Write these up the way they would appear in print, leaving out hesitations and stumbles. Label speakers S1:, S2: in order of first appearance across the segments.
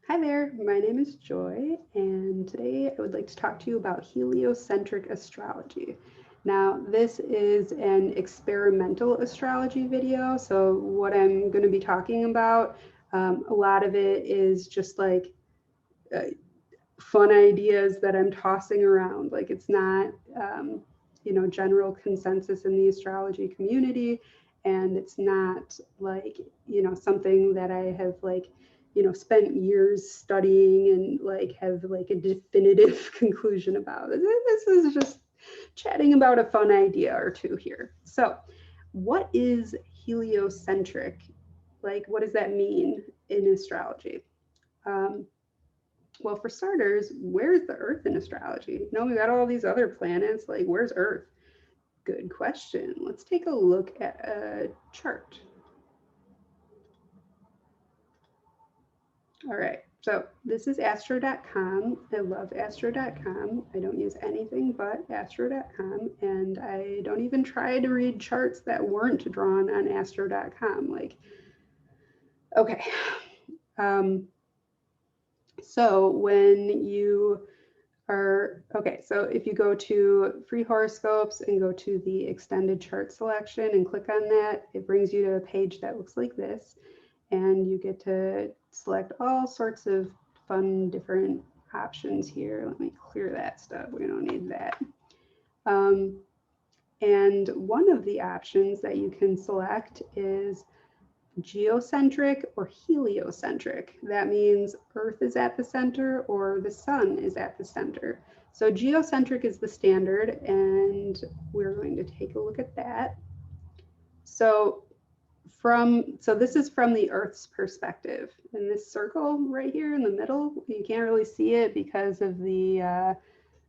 S1: Hi there, my name is Joy, and today I would like to talk to you about heliocentric astrology. Now, this is an experimental astrology video, so what I'm going to be talking about, a lot of it is just like uh, fun ideas that I'm tossing around. Like it's not, general consensus in the astrology community, and it's not like, something that I have like, spent years studying and like have like a definitive conclusion about. This is just chatting about a fun idea or two here. So, what is heliocentric? Like, what does that mean in astrology? Um, well, for starters, where's the Earth in astrology? No, we got all these other planets. Like, where's Earth? Good question. Let's take a look at a chart. All right, so this is astro.com. I love astro.com. I don't use anything but astro.com, and I don't even try to read charts that weren't drawn on astro.com. Like, okay. Um, so when you okay, so if you go to free horoscopes and go to the extended chart selection and click on that, it brings you to a page that looks like this, and you get to select all sorts of fun different options here. Let me clear that stuff, we don't need that. And one of the options that you can select is geocentric or heliocentric. That means Earth is at the center or the sun is at the center. So geocentric is the standard, and we're going to take a look at that. So this is from the Earth's perspective. And this circle right here in the middle, you can't really see it because of the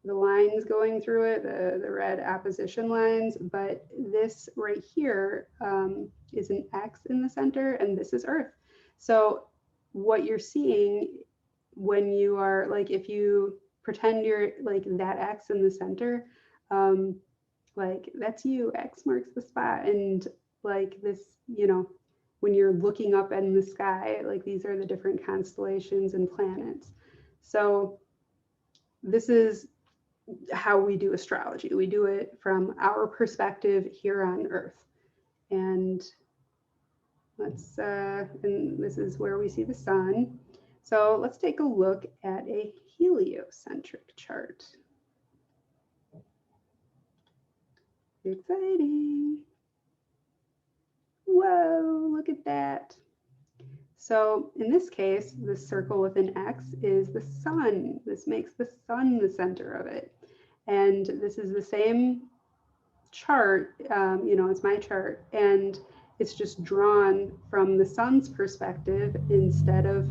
S1: lines going through it, the red opposition lines, but this right here is an X in the center, and this is Earth. So what you're seeing when you are like, if you pretend you're like that X in the center, like that's you, X marks the spot. And like this, when you're looking up in the sky, like these are the different constellations and planets. So this is how we do astrology. We do it from our perspective here on Earth. And and this is where we see the sun. So let's take a look at a heliocentric chart. Exciting. Whoa, look at that. So in this case, this circle with an X is the sun. This makes the sun the center of it. And this is the same chart, it's my chart, and it's just drawn from the sun's perspective instead of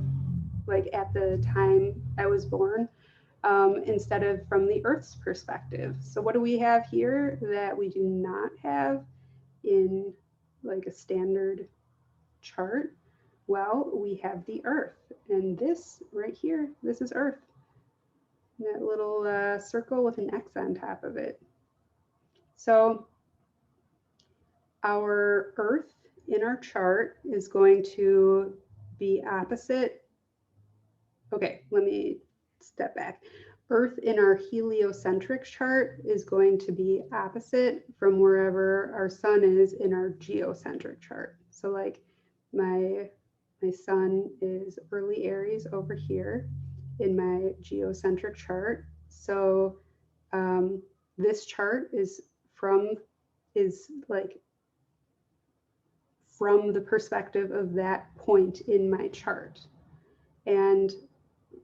S1: like at the time I was born, instead of from the Earth's perspective. So what do we have here that we do not have in like a standard chart? Well, we have the Earth, and this right here, this is Earth. That little circle with an X on top of it. So our Earth in our chart is going to be opposite. Okay, let me step back. Earth in our heliocentric chart is going to be opposite from wherever our sun is in our geocentric chart. So like my sun is early Aries over here in my geocentric chart. So this chart is like from the perspective of that point in my chart. And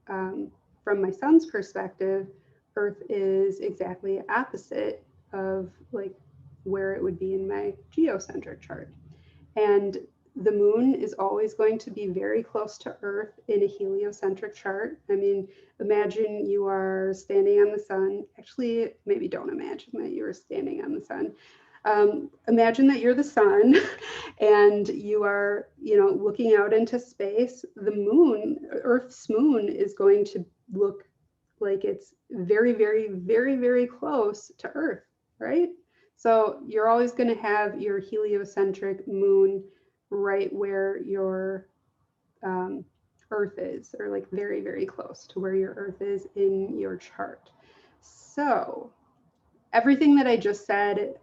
S1: from my sun's perspective, Earth is exactly opposite of like where it would be in my geocentric chart. And the moon is always going to be very close to Earth in a heliocentric chart. I mean, imagine you are standing on the sun. Actually, maybe don't imagine that you are standing on the sun. Imagine that you're the sun and you are, looking out into space. The moon, Earth's moon, is going to look like it's very, very, very, very close to Earth, right? So you're always going to have your heliocentric moon right where your Earth is, or like very, very close to where your Earth is in your chart. So everything that I just said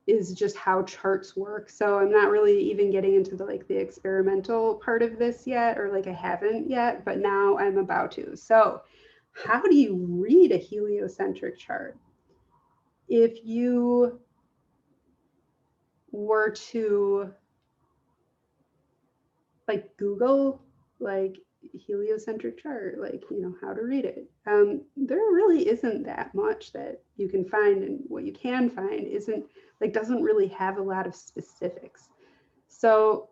S1: is just how charts work. So I'm not really even getting into the like the experimental part of this yet, or like I haven't yet, but now I'm about to. So how do you read a heliocentric chart? If you were to like Google like heliocentric chart, like, you know, how to read it, there really isn't that much that you can find, and what you can find isn't like, doesn't really have a lot of specifics. So,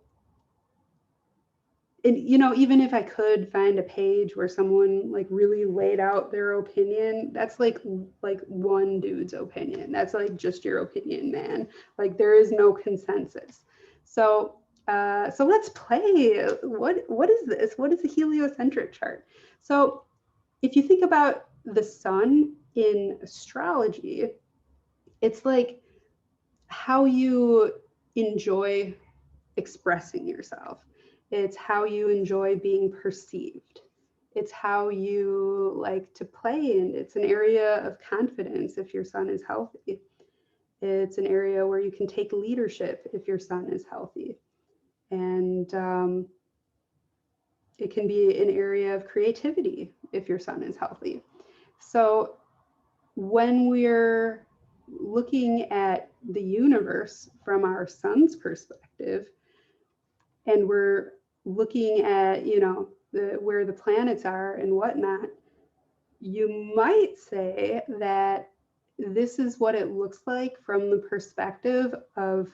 S1: and you know, even if I could find a page where someone like really laid out their opinion, that's like one dude's opinion. That's like just your opinion, man. Like there is no consensus. So so let's play. What is this? What is a heliocentric chart? So if you think about the sun in astrology, it's like how you enjoy expressing yourself. It's how you enjoy being perceived. It's how you like to play, and it's an area of confidence if your sun is healthy. It's an area where you can take leadership if your sun is healthy. And it can be an area of creativity if your sun is healthy. So when we're looking at the universe from our sun's perspective, and we're looking at, you know, where the planets are and whatnot, you might say that this is what it looks like from the perspective of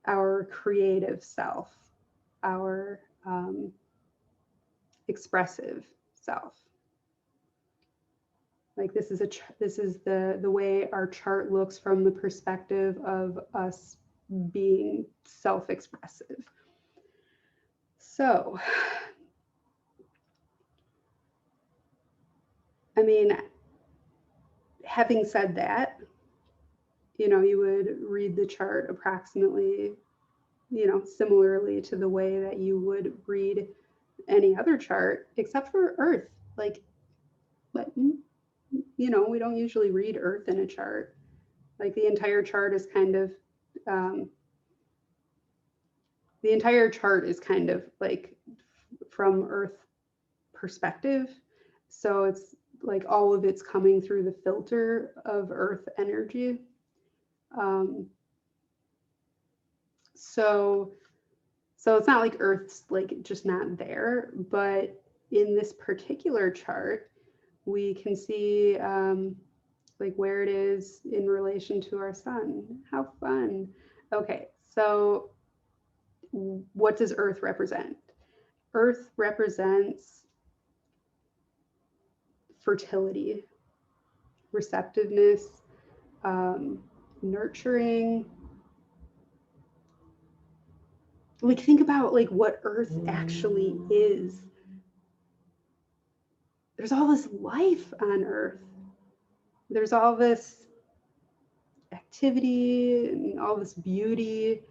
S1: our creative self, our expressive self. Like this is the way our chart looks from the perspective of us being self-expressive. So, I mean, having said that, you know, you would read the chart approximately, you know, similarly to the way that you would read any other chart, except for Earth. Like, but, you know, we don't usually read Earth in a chart. Like the entire chart is kind of, like from Earth perspective. So it's like all of it's coming through the filter of Earth energy. So it's not like Earth's like just not there, but in this particular chart, we can see like where it is in relation to our sun. How fun. Okay, so what does Earth represent? Earth represents fertility, receptiveness, nurturing. Like think about like what Earth actually is. There's all this life on Earth. There's all this activity and all this beauty,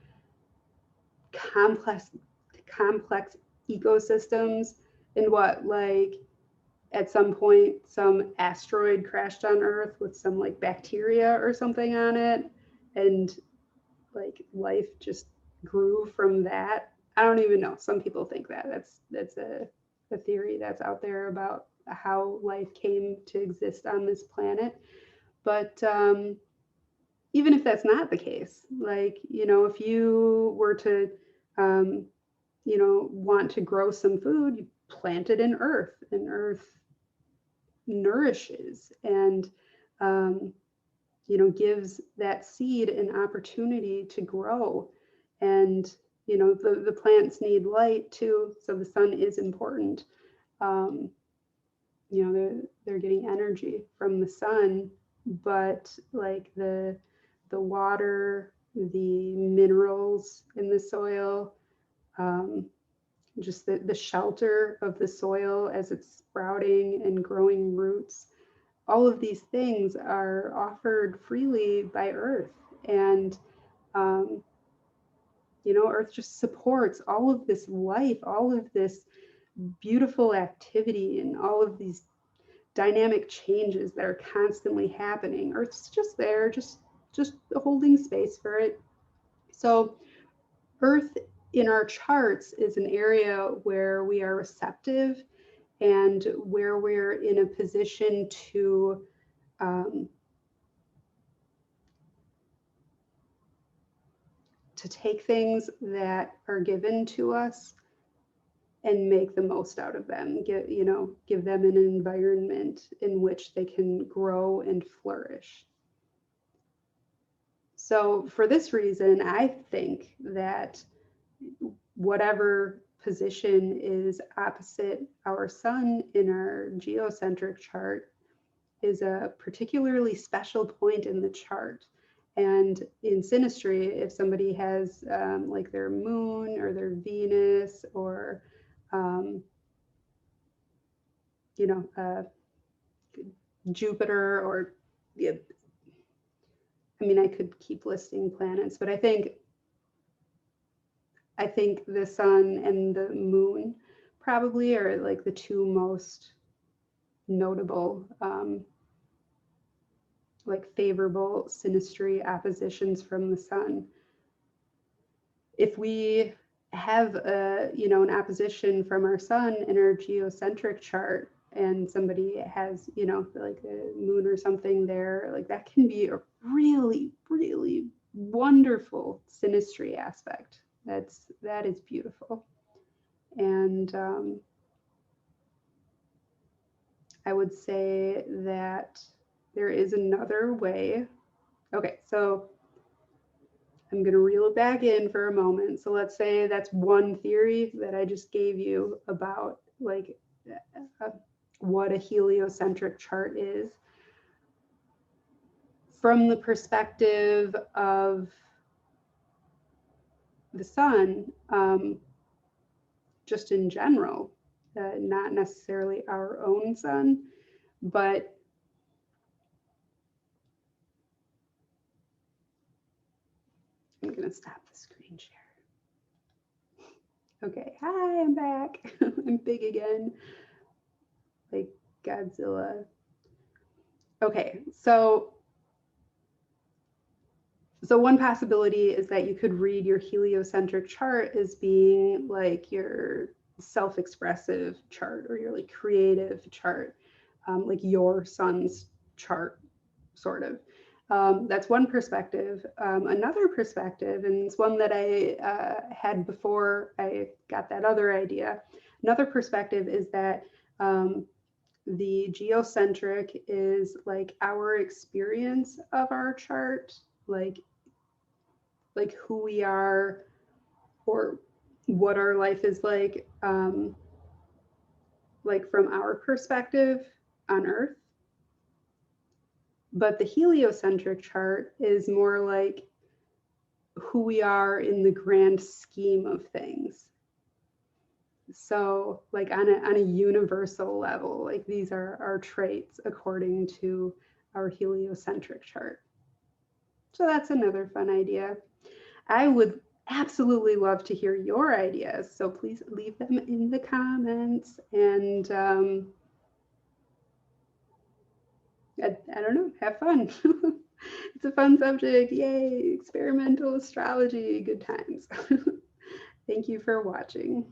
S1: complex ecosystems. And what, like at some point some asteroid crashed on Earth with some like bacteria or something on it, and like life just grew from that. I don't even know. Some people think that that's a theory that's out there about how life came to exist on this planet. But even if that's not the case, like, you know, if you were to, you know, want to grow some food, you plant it in Earth, and Earth nourishes and, you know, gives that seed an opportunity to grow. And, you know, the plants need light too, so the sun is important. You know, they're getting energy from the sun, but like the water, the minerals in the soil, just the shelter of the soil as it's sprouting and growing roots, all of these things are offered freely by Earth. And You know, Earth just supports all of this life, all of this beautiful activity, and all of these dynamic changes that are constantly happening. Earth's just there, just holding space for it. So Earth in our charts is an area where we are receptive and where we're in a position to take things that are given to us and make the most out of them. Give them an environment in which they can grow and flourish. So for this reason, I think that whatever position is opposite our sun in our geocentric chart is a particularly special point in the chart. And in synastry, if somebody has like their moon or their Venus or Jupiter, or yeah, I mean, I could keep listing planets, but I think the sun and the moon probably are like the two most notable like favorable synastry oppositions from the sun. If we have an opposition from our sun in our geocentric chart, and somebody has like a moon or something there, like that can be a really, really wonderful synastry aspect. That is beautiful. And I would say that there is another way. Okay, so I'm going to reel it back in for a moment. So let's say that's one theory that I just gave you about like what a heliocentric chart is. From the perspective of the sun, just in general, not necessarily our own sun, but I'm going to stop the screen share. Okay, hi, I'm back. I'm big again, like Godzilla. Okay, so one possibility is that you could read your heliocentric chart as being like your self-expressive chart or your like creative chart, like your sun's chart, sort of. That's one perspective. Another perspective, and it's one that I had before I got that other idea. Another perspective is that the geocentric is like our experience of our chart, like who we are or what our life is like from our perspective on Earth. But the heliocentric chart is more like who we are in the grand scheme of things. So like on a universal level, like these are our traits according to our heliocentric chart. So that's another fun idea. I would absolutely love to hear your ideas. So please leave them in the comments, and I don't know, have fun. It's a fun subject. Yay, experimental astrology, good times. Thank you for watching.